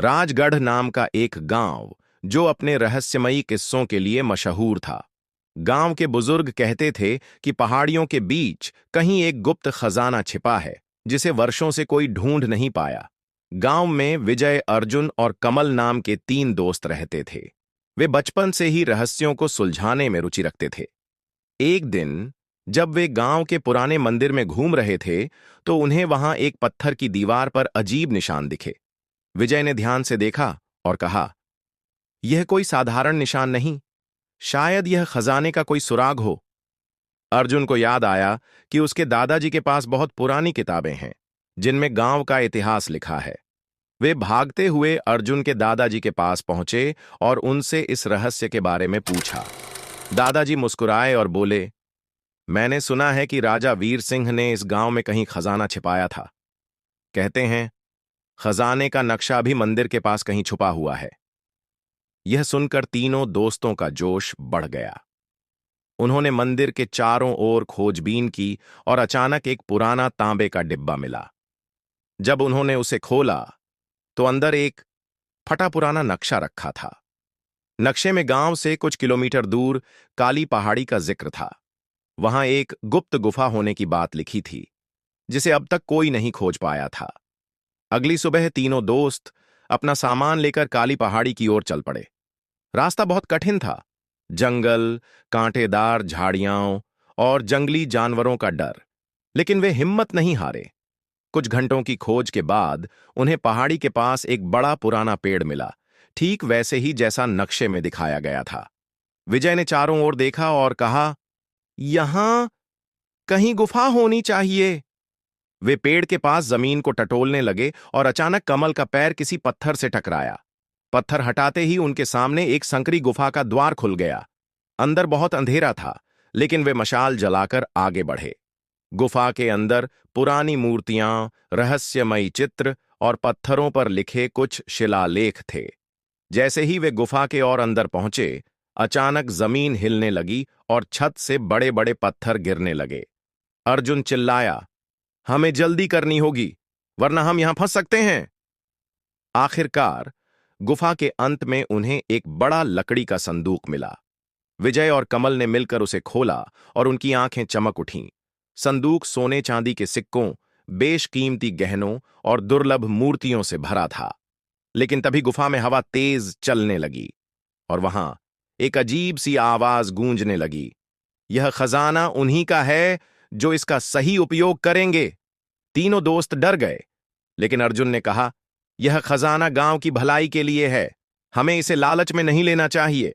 राजगढ़ नाम का एक गांव जो अपने रहस्यमयी किस्सों के लिए मशहूर था। गांव के बुजुर्ग कहते थे कि पहाड़ियों के बीच कहीं एक गुप्त खजाना छिपा है जिसे वर्षों से कोई ढूंढ नहीं पाया। गांव में विजय, अर्जुन और कमल नाम के 3 दोस्त रहते थे। वे बचपन से ही रहस्यों को सुलझाने में रुचि रखते थे। एक दिन जब वे गांव के पुराने मंदिर में घूम रहे थे तो उन्हें वहां एक पत्थर की दीवार पर अजीब निशान दिखे। विजय ने ध्यान से देखा और कहा, यह कोई साधारण निशान नहीं, शायद यह खजाने का कोई सुराग हो। अर्जुन को याद आया कि उसके दादाजी के पास बहुत पुरानी किताबें हैं जिनमें गांव का इतिहास लिखा है। वे भागते हुए अर्जुन के दादाजी के पास पहुंचे और उनसे इस रहस्य के बारे में पूछा। दादाजी मुस्कुराए और बोले, मैंने सुना है कि राजा वीर सिंह ने इस गांव में कहीं खजाना छिपाया था। कहते हैं खजाने का नक्शा भी मंदिर के पास कहीं छुपा हुआ है। यह सुनकर तीनों दोस्तों का जोश बढ़ गया। उन्होंने मंदिर के चारों ओर खोजबीन की और अचानक एक पुराना तांबे का डिब्बा मिला। जब उन्होंने उसे खोला तो अंदर एक फटा पुराना नक्शा रखा था। नक्शे में गांव से कुछ किलोमीटर दूर काली पहाड़ी का जिक्र था। वहां एक गुप्त गुफा होने की बात लिखी थी जिसे अब तक कोई नहीं खोज पाया था। अगली सुबह तीनों दोस्त अपना सामान लेकर काली पहाड़ी की ओर चल पड़े। रास्ता बहुत कठिन था। जंगल, कांटेदार झाड़ियां और जंगली जानवरों का डर, लेकिन वे हिम्मत नहीं हारे। कुछ घंटों की खोज के बाद उन्हें पहाड़ी के पास एक बड़ा पुराना पेड़ मिला, ठीक वैसे ही जैसा नक्शे में दिखाया गया था। विजय ने चारों ओर देखा और कहा, यहां कहीं गुफा होनी चाहिए। वे पेड़ के पास जमीन को टटोलने लगे और अचानक कमल का पैर किसी पत्थर से टकराया। पत्थर हटाते ही उनके सामने एक संकरी गुफा का द्वार खुल गया। अंदर बहुत अंधेरा था, लेकिन वे मशाल जलाकर आगे बढ़े। गुफा के अंदर पुरानी मूर्तियां, रहस्यमयी चित्र और पत्थरों पर लिखे कुछ शिलालेख थे। जैसे ही वे गुफा के और अंदर पहुंचे, अचानक जमीन हिलने लगी और छत से बड़े बड़े पत्थर गिरने लगे। अर्जुन चिल्लाया, हमें जल्दी करनी होगी, वरना हम यहां फंस सकते हैं। आखिरकार गुफा के अंत में उन्हें एक बड़ा लकड़ी का संदूक मिला। विजय और कमल ने मिलकर उसे खोला और उनकी आंखें चमक उठीं। संदूक सोने चांदी के सिक्कों, बेशकीमती गहनों और दुर्लभ मूर्तियों से भरा था। लेकिन तभी गुफा में हवा तेज चलने लगी और वहां एक अजीब सी आवाज गूंजने लगी, यह खजाना उन्हीं का है जो इसका सही उपयोग करेंगे। तीनों दोस्त डर गए, लेकिन अर्जुन ने कहा, यह खजाना गांव की भलाई के लिए है, हमें इसे लालच में नहीं लेना चाहिए।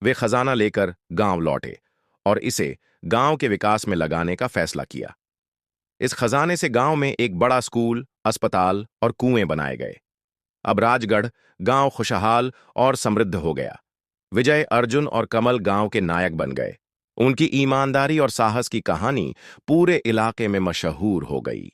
वे खजाना लेकर गांव लौटे और इसे गांव के विकास में लगाने का फैसला किया। इस खजाने से गांव में एक बड़ा स्कूल, अस्पताल और कुएं बनाए गए। अब राजगढ़ गांव खुशहाल और समृद्ध हो गया। विजय, अर्जुन और कमल गांव के नायक बन गए। उनकी ईमानदारी और साहस की कहानी पूरे इलाके में मशहूर हो गई।